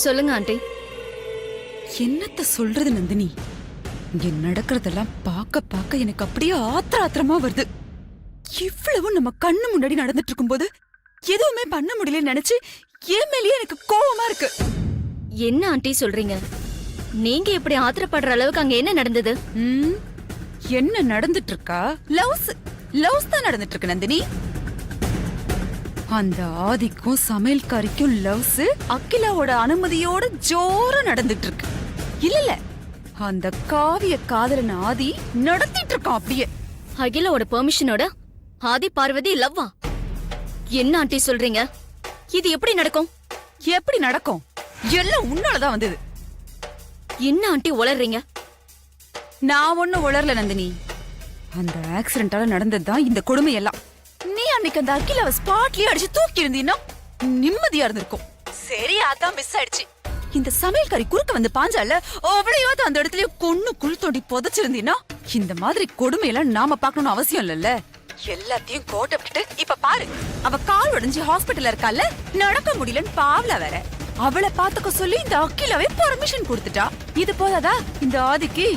சொல்லுங்க ஆண்டி. என்னத்த சொல்றது நந்தினி? இங்க நடக்கிறதெல்லாம் பார்க்க பார்க்க எனக்கு அப்படியே ஆத்திரமா வருது. இவ்வளவு நம்ம கண்ணு முன்னாடி நடந்துட்டு இருக்கும்போது எதுவுமே பண்ண முடியலன்னு நினைச்சு என் மேலேயே எனக்கு கோவமா இருக்கு. என்ன ஆண்டி சொல்றீங்க? நீங்க இப்படி ஆத்திரப்படுற அளவுக்கு அங்க என்ன நடந்தது? என்ன நடந்துட்டு இருக்கா? லவ்ஸ் தான் நடந்துட்டு இருக்கு நந்தினி. அந்த ஆதிக்கும் சமையல்காரிக்கும் லவ்ஸ் அகிலாவோட அனுமதியோட ஜோரா நடந்துட்டு இருக்கு. இல்ல அந்த காவிய காதலன் ஆதி நடத்திட்டு இருக்கான் அப்படியே. அகிலாவோட பெர்மிஷனோட ஆதி பார்வதி லவ்வா? என்ன ஆண்டி சொல்றீங்க? இது எப்படி நடக்கும்? எப்படி நடக்கும்? எல்லாம் உன்னாலதான் வந்தது. என்ன ஆண்டி உளறீங்க? நான் ஒண்ணு உளரல நந்தினி. அந்த ஆக்சிடென்டால நடந்ததுதான் இந்த கொடுமை எல்லாம். நீ அன்னைக்கு அந்த அகிலாவை ஸ்பாட்லயே அடிச்சு தூக்கி இருந்தீன்னா நிம்மதியா இருந்திருக்கும். சரி, அதான் மிஸ் ஆயிடுச்சு. இந்த சமையல்காரி குறுக்க வந்து பாஞ்சால அவளையாவது அந்த இடத்துல கொன்னு குள் தோண்டி புதைச்சிருந்தீன்னா இந்த மாதிரி கொடுமையெல்லாம் நாம பாக்கணும்னு அவசியம் இல்லல்ல. எல்லாத்தையும் கோட்டை விட்டுட்டு இப்ப பாரு, அவ கால் உடைஞ்சு ஹாஸ்பிட்டல்ல இருக்கால, நடக்க முடியலன்னு பாவல வேற. அவளை பாத்துக்க சொல்லி இந்த அகிலாவே பர்மிஷன் கொடுத்துட்டா. இது போதாதா இந்த ஆதிக்கு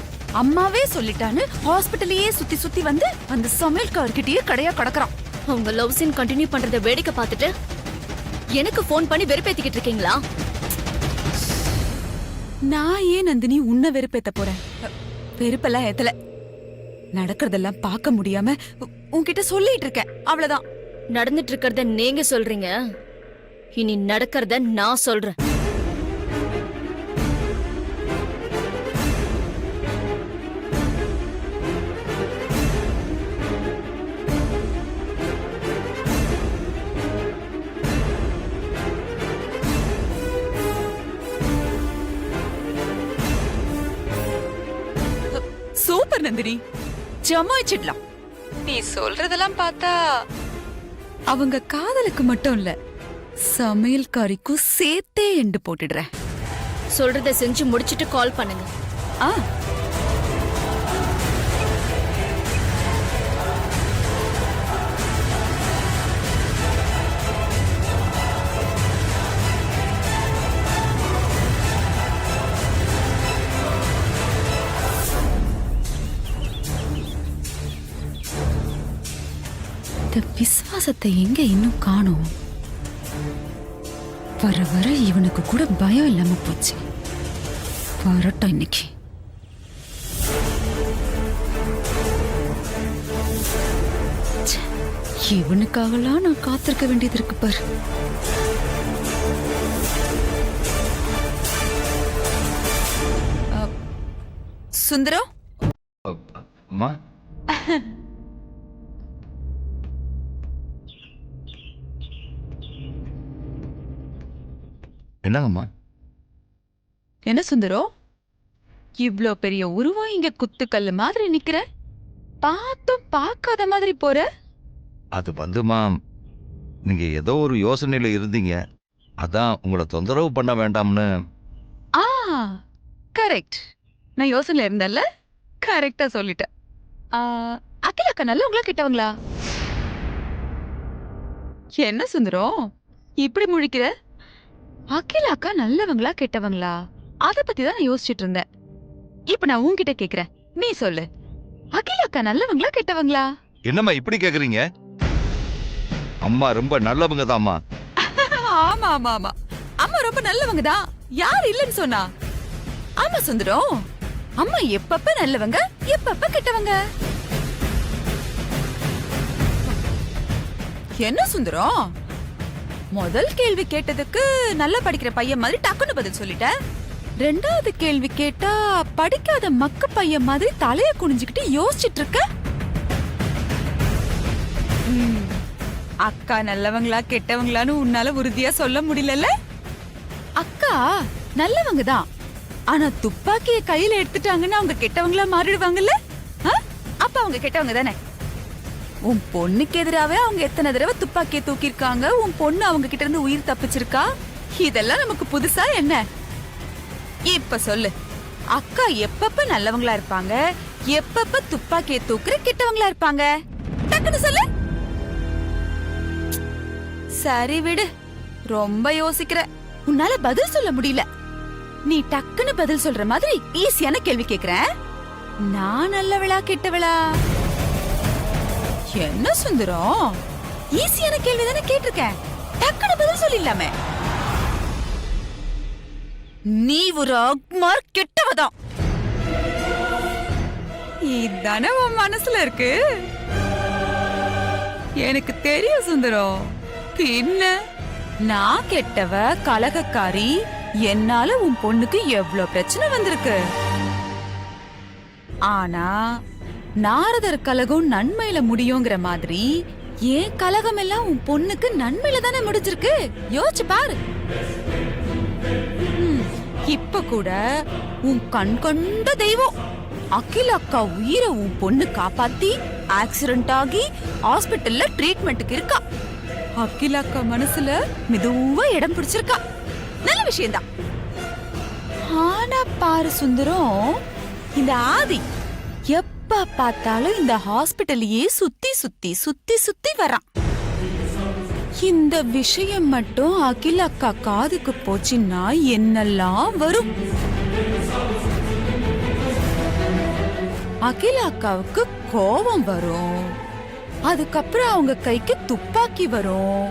அம்மாவே சொல்லிட்டான்னு ஹாஸ்பிட்டலையே சுத்தி சுத்தி வந்து அந்த சமையல்கார்கிட்டயே கடையா கடக்குறான். அவங்க லவ் சீன் கண்டினியூ பண்றத வேடிக்கை பார்த்துட்டு எனக்கு போன் பண்ணி வெறுப்பேத்திக்கிட்டு இருக்கீங்களா? நான் ஏன் நந்தினி உன்னை வெறுப்பேத்த போறேன்? வெறுப்பெல்லாம் ஏத்தல. நடக்கிறதெல்லாம் பார்க்க முடியாம உன்கிட்ட சொல்லிட்டு இருக்கேன், அவ்வளவுதான். நடந்துட்டு இருக்கறத நீங்க சொல்றீங்க, இனி நடக்கிறத நான் சொல்றேன். சூப்பர் நந்தினி, ஜமாயிச்சிடலாம். நீ சொல்றதெல்லாம் பார்த்தா அவங்க காதலுக்கு மட்டும் இல்ல, சமையல்காரிக்கும் சேர்த்தே எண்டு போட்டுடுறேன். சொல்றத செஞ்சு முடிச்சிட்டு கால் பண்ணுங்க. ஆ, இந்த விசுவாசத்தை எங்க இன்னும் காணோம்? வர வர இவனுக்கு கூட பயம் இல்லாம போச்சு. வரட்டும் இன்னைக்கு. இவனுக்காகலாம் நான் காத்திருக்க வேண்டியது இருக்கு பாரு. சுந்தரம், அம்மா, என்னங்கம்மா? என்ன சுந்தரம், இவ்ளோ பெரிய உருவம் இங்க குத்துக்கல்லு மாதிரி நிக்கிற, பார்த்தும் பார்க்காத மாதிரி போற? அது வந்துமா, நீங்க ஏதோ ஒரு யோசனையில இருந்தீங்க, அதான் உங்களை தொந்தரவு பண்ண வேண்டாம்னு. ஆ, கரெக்ட். நான் யோசனையில இருந்தேன்ல, கரெக்டா சொல்லிட்டேன். அகிலாக்கா நல்லவங்களா கெட்டவங்களா? என்ன சுந்தரம் இப்படி முழிக்கிற? அகிலாக்கா நல்லவங்களா கெட்டவங்களா அத பத்தி தான் நான் யோசிச்சுட்டு இருந்தேன். இப்ப நான் உன்கிட்ட கேக்குறேன், நீ சொல்லு. அகிலாக்கா நல்லவங்களா கெட்டவங்களா? என்னம்மா இப்படி கேக்குறீங்க? அம்மா ரொம்ப நல்லவங்க தான்மா. ஆமா ஆமா ஆமா, அம்மா ரொம்ப நல்லவங்க தான். யார் இல்லன்னு சொன்னா? ஆமா சுந்தரம், அம்மா எப்பப்ப நல்லவங்க எப்பப்ப கெட்டவங்க. என்ன சுந்தரம், முதல் கேள்வி கேட்டதுக்கு நல்லா படிக்கிற பையன் மாதிரி டக்குன்னு பதில் சொல்லிட்ட. ரெண்டாவது கேள்வி கேட்டா படிக்காத மக்க பையன் மாதிரி தலைய குனிஞ்சுக்கிட்டு யோசிச்சுட்டு இருக்க. அக்கா நல்லவங்களா கெட்டவங்களான்னு உன்னால உறுதியா சொல்ல முடியல. அக்கா நல்லவங்க தான், ஆனா துப்பாக்கிய கையில எடுத்துட்டாங்கன்னா அவங்க கெட்டவங்களா மாறிடுவாங்கல்ல. அப்ப அவங்க கெட்டவங்க தானே. உன் பொண்ணுக்கு எதிராவே அவங்க எத்தனை தடவை துப்பாக்கியை தூக்கிருக்காங்க, உன் பொண்ணு அவங்க கிட்ட இருந்து உயிர் தப்பிச்சிருக்கா. இதெல்லாம் நமக்கு புதுசா என்ன? இப்ப சொல்லு, அக்கா எப்பப்ப நல்லவங்களா இருப்பாங்க, எப்பப்ப துப்பாக்கியை தூக்குற கெட்டவங்களா இருப்பாங்க? டக்குன்னு சொல்லு. சரி விடு, ரொம்ப யோசிக்கிற. உன்னால பதில் சொல்ல முடியல. நீ டக்குன்னு பதில் சொல்ற மாதிரி ஈஸியான கேள்வி கேக்குறேன். நான் நல்லவளா கெட்டவளா? என்ன சுந்தரம், ஈஸியான கேள்வி தானே கேட்டிருக்கேன், டக்குன்னு பதில் சொல்லிடலாமே. நீ ஒரு அக்மார் கெட்டவதான். இதானே உன் மனசுல இருக்கு. எனக்கு தெரியும் சுந்தரம். பின்ன நான் கெட்டவ, கலகக்காரி. என்னால உன் பொண்ணுக்கு எவ்வளவு பிரச்சனை வந்திருக்கு. ஆனா நாரதர் கலகம் நன்மையில முடியுங்கிற மாதிரி ஏன் கலகம் எல்லாம் உன் பொண்ணுக்கு நன்மையில தானே முடிஞ்சிருக்கு. யோசிச்சு பாரு. இப்ப கூட உன் கண் கொண்ட தெய்வம் அகில அக்கா உயிரை உன் பொண்ணு காப்பாத்தி ஆக்சிடென்ட் ஆகி ஹாஸ்பிட்டல்ல ட்ரீட்மெண்ட்டுக்கு இருக்கா. அகில அக்கா மனசுல மெதுவா இடம் பிடிச்சிருக்கா. நல்ல விஷயம்தான். ஆனா பாரு சுந்தரம், இந்த ஆதி எப்ப பார்த்தாலும் இந்த ஹாஸ்பிட்டலையே சுத்தி சுத்தி சுத்தி சுத்தி வரான். இந்த விஷயம் மட்டும் அகில அக்கா காதுக்கு போச்சுன்னா என்னெல்லாம் வரும். அகில அக்காவுக்கு கோபம் வரும். அதுக்கப்புறம் அவங்க கைக்கு துப்பாக்கி வரும்.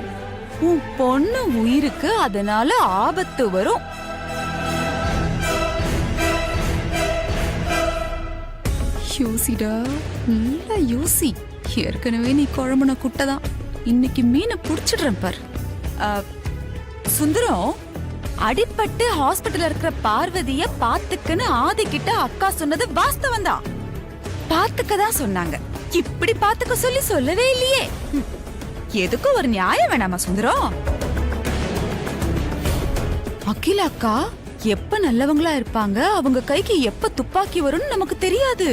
உன் பொண்ணு உயிருக்கு அதனால ஆபத்து வரும். யோசிடா, நல்லா யோசி. ஏற்கனவே நீ குழம்புன குட்டதான், இன்னைக்கு மீனை புடிச்சிடுறேன் பார். சுந்தரம், அடிபட்டு ஹாஸ்பிட்டல் இருக்கிற பார்வதிய பாத்துக்குன்னு ஆதி கிட்ட அக்கா சொன்னது வாஸ்தவம் தான். பாத்துக்கதான் சொன்னாங்க. இப்படி பாத்துக்க சொல்லி சொல்லவே இல்லையே. எதுக்கும் ஒரு நியாயம் வேணாமா சுந்தரம்? அகில அக்கா எப்ப நல்லவங்களா இருப்பாங்க, அவங்க கைக்கு எப்ப துப்பாக்கி வரும்னு நமக்கு தெரியாது.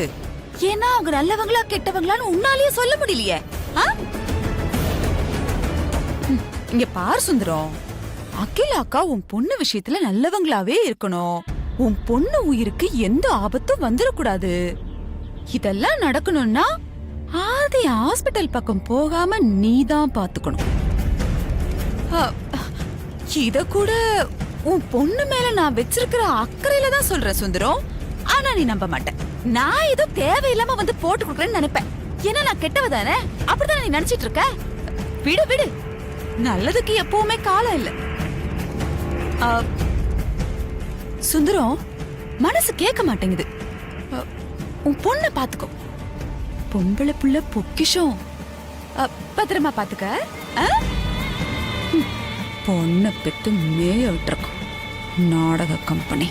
ஏன்னா அவங்க நல்லவங்களா கெட்டவங்களான்னு உன்னாலேயே சொல்ல முடியலையே. இங்க பார் சுந்தரம், அகில அக்கா உன் பொண்ணு விஷயத்துல நல்லவங்களாவே இருக்கணும். உன் பொண்ணு உயிருக்கு எந்த ஆபத்தும் வந்துடக்கூடாது. இதெல்லாம் நடக்கணும்னா ஆதி ஹாஸ்பிட்டல் பக்கம் போகாம நீதான் பாத்துக்கணும். இத கூட உன் பொண்ணு மேல நான் வச்சிருக்கிற அக்கறையில தான் சொல்றேன் சுந்தரம். ஆனா நீ நம்ப மாட்டேன். நான் ஏதோ தேவையில்லாம வந்து போட்டு கொடுக்கறேன்னு நினைப்பேன். ஏன்னா நான் கெட்டவ தானே, அப்படிதான் நீ நினைச்சிட்டு இருக்க. விடு விடு, நல்லதுக்கு எப்பவுமே காலம் இல்ல. சுந்தரம், மனசு கேட்க மாட்டேங்குது. உன் பொண்ண பாத்துக்கோ. பொம்பளை புள்ள பொக்கிஷம். பத்திரமா பாத்துக்க. பொண்ண பெத்து மேய விட்டுருக்கோம் நாடக கம்பெனி.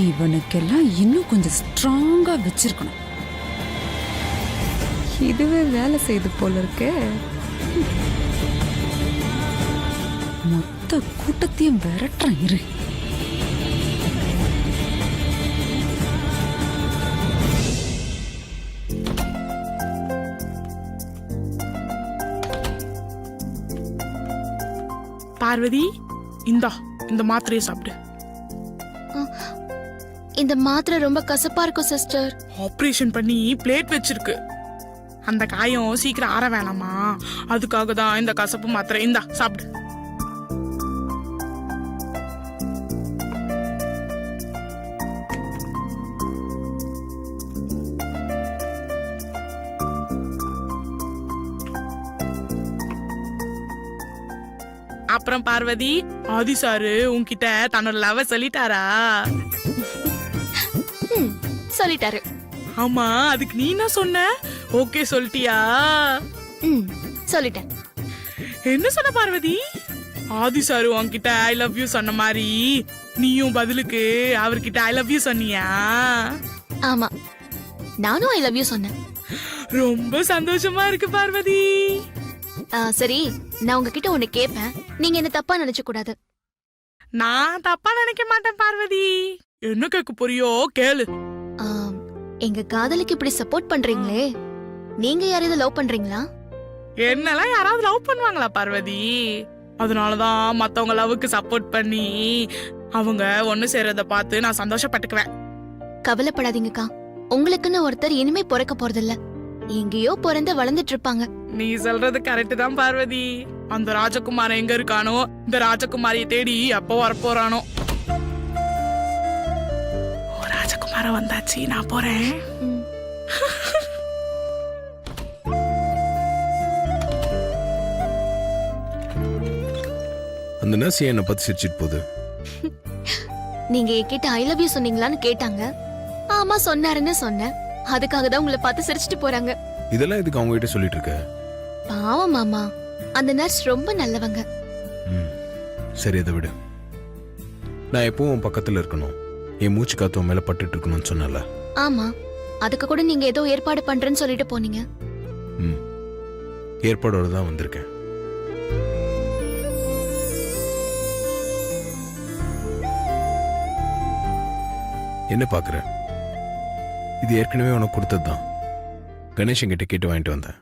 இவனுக்கெல்லாம் இன்னும் கொஞ்சம் ஸ்ட்ராங்கா வச்சிருக்கணும். இதுவே வேலை செய்து போல இருக்கே. மொத்த கூட்டத்தையும் விரட்டுறேன் இரு. பார்வதி, இந்த மாத்திரையை சாப்பிடு. இந்த மாத்திரை ரொம்ப கசப்பா இருக்கும் சிஸ்டர். ஆபரேஷன் பண்ணி பிளேட் வச்சிருக்கு. அந்த காயம் சீக்கிரம் ஆற வேணாமா, அதுக்காக தான் இந்த கசப்பு மாத்திரை. இந்தா சாப்பிடு. அப்புறம் பார்வதி, ஆதி சாரு உன்கிட்ட தன்னோட லவ் சொல்லிட்டாரா? சொல்லிட்டாரு. ஆமா, அதுக்கு நீ என்ன சொன்ன? ஓகே சொல்லிட்டியா? சொல்லிட்டேன். என்ன சொன்ன பார்வதி? ஆதி சாரு உன்கிட்ட ஐ லவ் யூ சொன்ன மாதிரி நீயும் பதிலுக்கு அவர்கிட்ட ஐ லவ் யூ சொன்னியா? ஆமா, நானும் ஐ லவ் யூ சொன்னேன். ரொம்ப சந்தோஷமா இருக்கு பார்வதி. சரி, நான் உங்ககிட்ட ஒண்ணு கேட்பேன், நீங்க என்ன தப்பா நினைச்ச கூடாது. நான் தப்பா நினைக்க மாட்டேன் பார்வதி. என்ன கேட்க போறியோ கேளு. எங்க காதலுக்கு இப்படி சப்போர்ட் பண்றீங்களே, நீங்க யாரையாவது லவ் பண்றீங்களா? என்னெல்லாம் யாராவது லவ் பண்ணுவாங்களா பார்வதி? அதனாலதான் மத்தவங்க லவ்வுக்கு சப்போர்ட் பண்ணி அவங்க ஒண்ணு சேர்றத பார்த்து நான் சந்தோஷப்பட்டுக்குவேன். கவலைப்படாதீங்கக்கா, உங்களுக்குன்னு ஒருத்தர் இனிமே பிறக்க போறதில்ல. எங்கேயோ பிறந்து வளர்ந்துட்டு இருப்பாங்க. நீ சொல்றது கரெக்ட் தான் பார்வதி. அந்த ராஜகுமாரன் எங்க இருக்கானோ, இந்த ராஜகுமாரியை தேடி எப்போ வரப்போறானோ. ராஜகுமாரன் வந்தாச்சு, நான் போறேன். ம். அந்த நர்ஸ் என்னை பத்தி சிரிச்சிட்டு போகுது. நீங்க என்கிட்ட ஐ லவ் யூ சொன்னீங்களான்னு கேட்டாங்க. ஆமா சொன்னாருன்னு சொன்னேன். அதுக்காக தான் உங்களை பார்த்து சிரிச்சிட்டு போறாங்க. இதெல்லாம் எதுக்கு அவங்க கிட்ட சொல்லிட்டு இருக்க? பாவம் மாமா, அந்த நர்ஸ் ரொம்ப நல்லவங்க. ம், சரி அதை விடு. நான் எப்பவும் உன் பக்கத்துல இருக்கணும், என் மூச்சு காத்து உன் மேல பட்டுட்டு இருக்கணும்னு சொன்னல. ஆமா, அதுக்கு கூட நீங்க ஏதோ ஏற்பாடு பண்றேன்னு சொல்லிட்டு போனீங்க. ம், ஏற்பாடோட தான் வந்திருக்கேன். என்ன பாக்குற? இது ஏற்கனவே உனக்கு கொடுத்ததுதான். கணேஷன் கிட்ட கேட்டு வாங்கிட்டு வந்தேன்.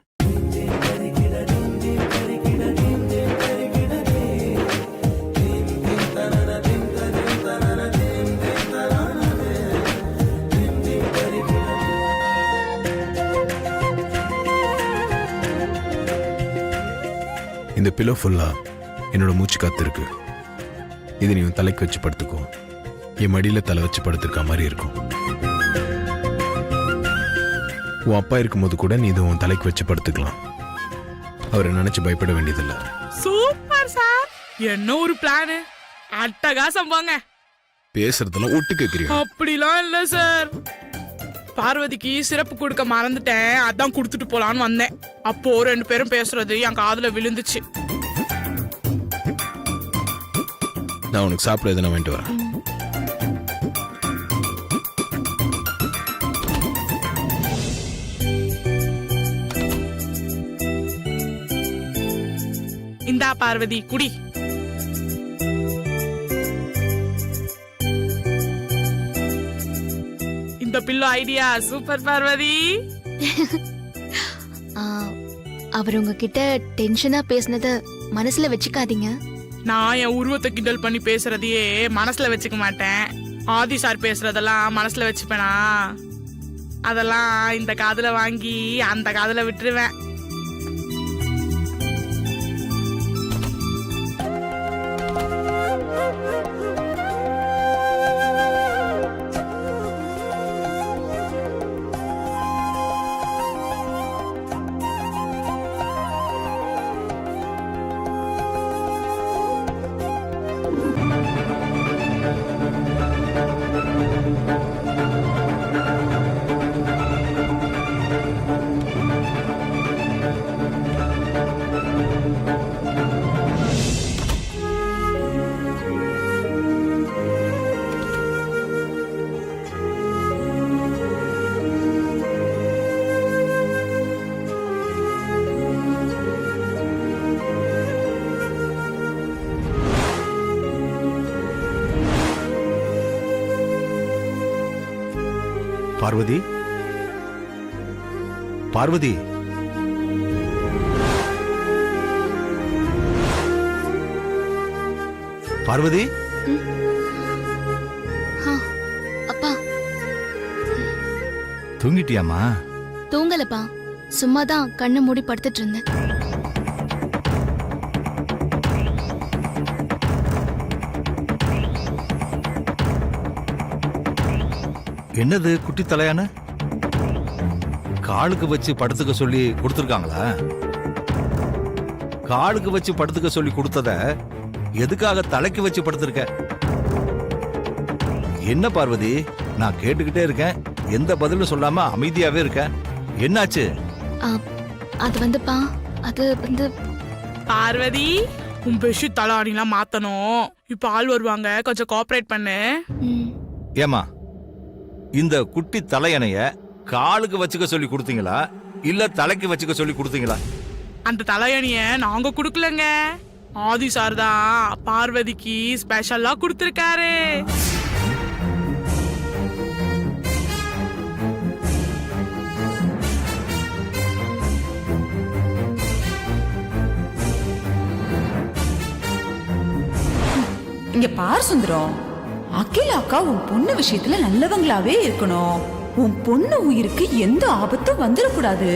இந்த பிலோ ஃபுல்லா என்னோட மூச்சு காத்து இருக்கு. இது நீ உன் தலைக்கு வச்சு படுத்துக்கோ. என் மடியில தலை வச்சு படுத்திருக்க மாதிரி இருக்கும். உன் அப்பா இருக்கும்போது கூட நீ இதை உன் தலைக்கு வச்சு படுத்துக்கலாம். அவரை நினைச்சு பயப்பட வேண்டியதில்லை. சூப்பர் சார், என்ன ஒரு பிளான். அட்டகாசம் போங்க. பேசுறதெல்லாம் ஒட்டு கேக்குறீங்க? அப்படிலாம் இல்ல சார். பார்வதிக்கு சிறப்பு கொடுக்க மறந்துட்டேன், அதான் கொடுத்துட்டு போலான்னு வந்தேன். அப்போ 2 பேரும் பேசுறது என் காதுல விழுந்துச்சு. நான் உனக்கு சாப்பிட எதுனா வாங்கிட்டு வரேன். இந்தா பார்வதி, குடி. இந்த பில்லோ ஐடியா சூப்பர் பார்வதி. அவர் உங்ககிட்ட டென்ஷனா பேசினத மனசுல வச்சுக்காதீங்க. நான் என் உருவத்தை கிண்டல் பண்ணி பேசுறதையே மனசுல வச்சுக்க மாட்டேன். ஆதி சார் பேசுறதெல்லாம் மனசுல வச்சுப்பேனா? அதெல்லாம் இந்த காதுல வாங்கி அந்த காதுல விட்டுருவேன். பார்வதி, பார்வதி, பார்வதி. அப்பா தூங்கிட்டியாமா? தூங்கலப்பா, சும்மாதான் கண்ணை மூடி படுத்துட்டு இருந்தேன். என்னது குட்டி தலையான? காலுக்கு வச்சு படுத்துக்க சொல்லி கொடுத்துருக்காங்களா? காலுக்கு வச்சு படுத்துக்க சொல்லி கொடுத்தத எதுக்காக தலைக்கு வச்சு படுத்திருக்க? என்ன பார்வதி, நான் கேட்டுக்கிட்டே இருக்கேன், எந்த பதிலும் சொல்லாம அமைதியாவே இருக்க. என்னாச்சு? அது வந்துப்பா, அது வந்து பார்வதி, உன் பெட்ஷீட் தலாடிலாம் மாத்தணும். இப்ப ஆள் வருவாங்க, கொஞ்சம் கோஆபரேட் பண்ணு. ஏமா, இந்த குட்டி தலையணைய காலுக்கு வச்சுக்க சொல்லி கொடுத்தீங்களா இல்ல தலைக்கு வச்சுக்க சொல்லி கொடுத்தீங்களா? அந்த தலையணிய நாங்க குடுக்கலங்க, ஆதி சார் தான் பார்வதிக்கு ஸ்பெஷலா கொடுத்திருக்காரு. இங்க பார் சுந்தரம், அகிலா அக்கா உன் பொண்ணு விஷயத்துல நல்லவங்களாவே இருக்கணும். உன் பொண்ணு உயிருக்கு எந்த ஆபத்தும் வந்துடக்கூடாது.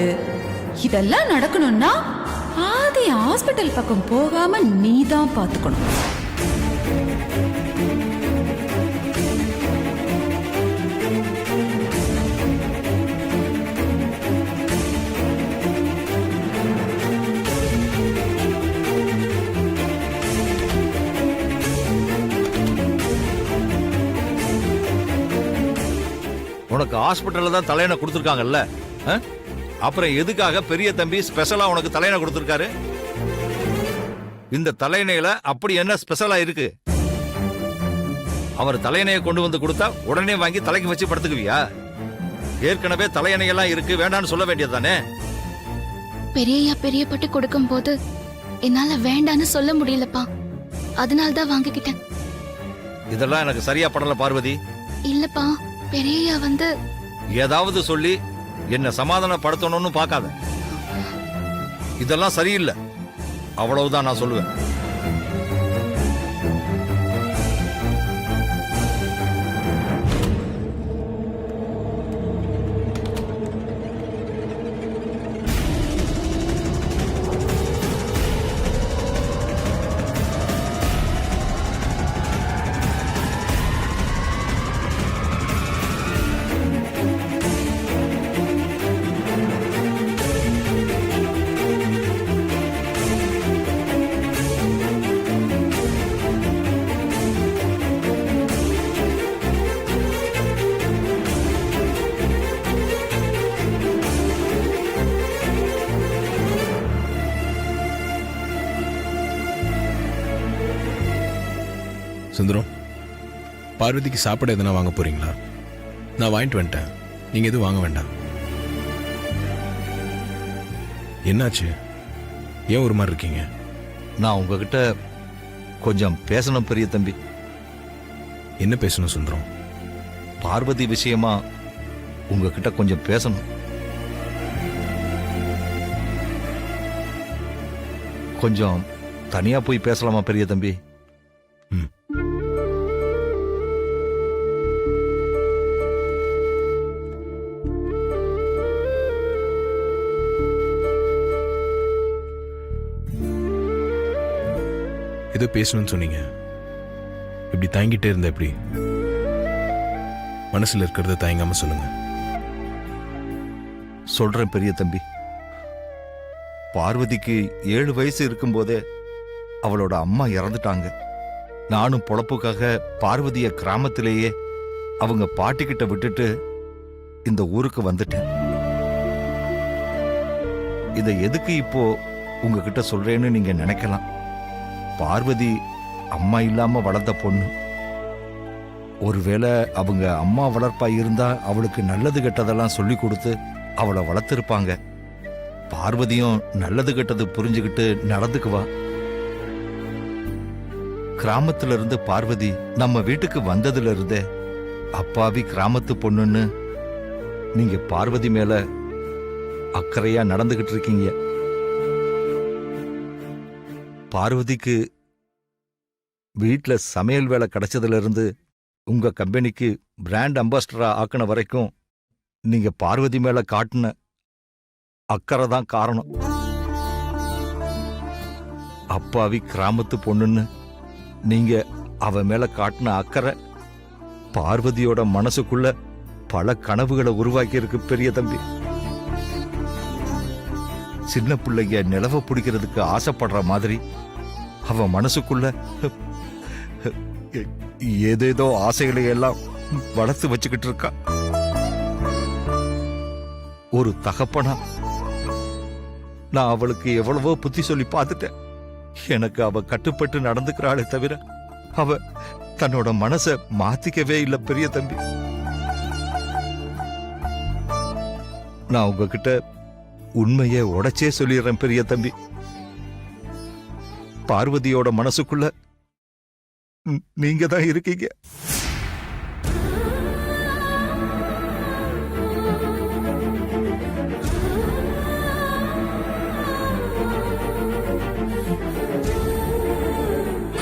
இதெல்லாம் நடக்கணும்னா ஆதி ஹாஸ்பிட்டல் பக்கம் போகாம நீ தான் பாத்துக்கணும். உனக்கு ஹாஸ்பிட்டல்ல தான் தலையணை கொடுத்துருக்காங்கல்ல, அப்புறம் எதுக்காக பெரிய தம்பி ஸ்பெஷலா உனக்கு தலையணை கொடுத்துருக்காரு? இந்த தலையணையில அப்படி என்ன ஸ்பெஷலா இருக்கு? அவர் தலையணையை கொண்டு வந்து கொடுத்தா உடனே வாங்கி தலைக்கு வச்சு படுத்துக்குவியா? ஏற்கனவே தலையணையெல்லாம் இருக்கு, வேண்டான்னு சொல்ல வேண்டியதுதானே? பெரியய்யா பெரியப்பட்டு கொடுக்கும் போது என்னால வேண்டான்னு சொல்ல முடியலப்பா, அதனால தான் வாங்கிக்கிட்டேன். இதெல்லாம் எனக்கு சரியா படல பார்வதி. இல்லப்பா, பெரியய்யா வந்து ஏதாவது சொல்லி என்ன சமாதானப்படுத்தணும்னு பார்க்காத. இதெல்லாம் சரியில்லை, அவ்வளவுதான் நான் சொல்லுவேன். சுந்தரம், பார்வதிக்கு சாப்பிட எதனா வாங்க போறீங்களா? நான் வாங்கிட்டு வந்துட்டேன், நீங்க எதுவும் வாங்க வேண்டாம். என்னாச்சு, ஏன் ஒரு மாதிரி இருக்கீங்க? நான் உங்ககிட்ட கொஞ்சம் பேசணும் பெரிய தம்பி. என்ன பேசணும் சுந்தரம்? பார்வதி விஷயமா உங்ககிட்ட கொஞ்சம் பேசணும். கொஞ்சம் தனியா போய் பேசலாமா பெரிய தம்பி? ம். ஏதோ பேசணும்னு சொன்னீங்க, இப்படி தயங்கிட்டே இருந்த எப்படி? மனசுல இருக்கிறத தயங்காம சொல்லுங்க. சொல்றேன் பெரிய தம்பி. பார்வதிக்கு 7 வயசு இருக்கும்போதே அவளோட அம்மா இறந்துட்டாங்க. நானும் பொழப்புக்காக பார்வதிய கிராமத்திலேயே அவங்க பாட்டிக்கிட்ட விட்டுட்டு இந்த ஊருக்கு வந்துட்டேன். இதை எதுக்கு இப்போ உங்ககிட்ட சொல்றேன்னு நீங்க நினைக்கலாம். பார்வதி அம்மா இல்லாம வளர்ந்த பொண்ணு. ஒருவேளை அவங்க அம்மா வளர்ப்பா இருந்தா அவளுக்கு நல்லது கெட்டதெல்லாம் சொல்லி கொடுத்து அவளை வளர்த்திருப்பாங்க. பார்வதியும் நல்லது கெட்டது புரிஞ்சுக்கிட்டு நடந்துக்குவா. கிராமத்துல இருந்து பார்வதி நம்ம வீட்டுக்கு வந்ததுல இருந்தே அப்பாவி கிராமத்து பொண்ணுன்னு நீங்க பார்வதி மேல அக்கறையா நடந்துகிட்டு இருக்கீங்க. பார்வதிக்கு வீட்டுல சமையல் வேலை கிடைச்சதுல இருந்து உங்க கம்பெனிக்கு பிராண்ட் அம்பாஸ்டரா ஆக்கின வரைக்கும் நீங்க பார்வதி மேல காட்டின அக்கறை தான் காரணம். அப்பாவி கிராமத்து பொண்ணுன்னு நீங்க அவ மேல காட்டின அக்கறை பார்வதியோட மனசுக்குள்ள பல கனவுகளை உருவாக்கி இருக்கு பெரிய தம்பி. சின்ன பிள்ளைங்க நிலவ பிடிக்கிறதுக்கு ஆசைப்படுற மாதிரி அவ மனசுக்குள்ள ஏதேதோ ஆசைகளை எல்லாம் வளர்த்து வச்சுக்கிட்டு இருக்கா. ஒரு தகப்பனா நான் அவளுக்கு எவ்வளவோ புத்தி சொல்லி பார்த்துட்டேன். எனக்கு அவ கட்டுப்பட்டு நடந்துக்கிறாளே தவிர அவ தன்னோட மனசை மாத்திக்கவே இல்லை பெரிய தம்பி. நான் உங்ககிட்ட உண்மையை உடைச்சே சொல்லிடுறேன் பெரிய தம்பி. பார்வதியோட மனசுக்குள்ள நீங்க தான் இருக்கீங்க.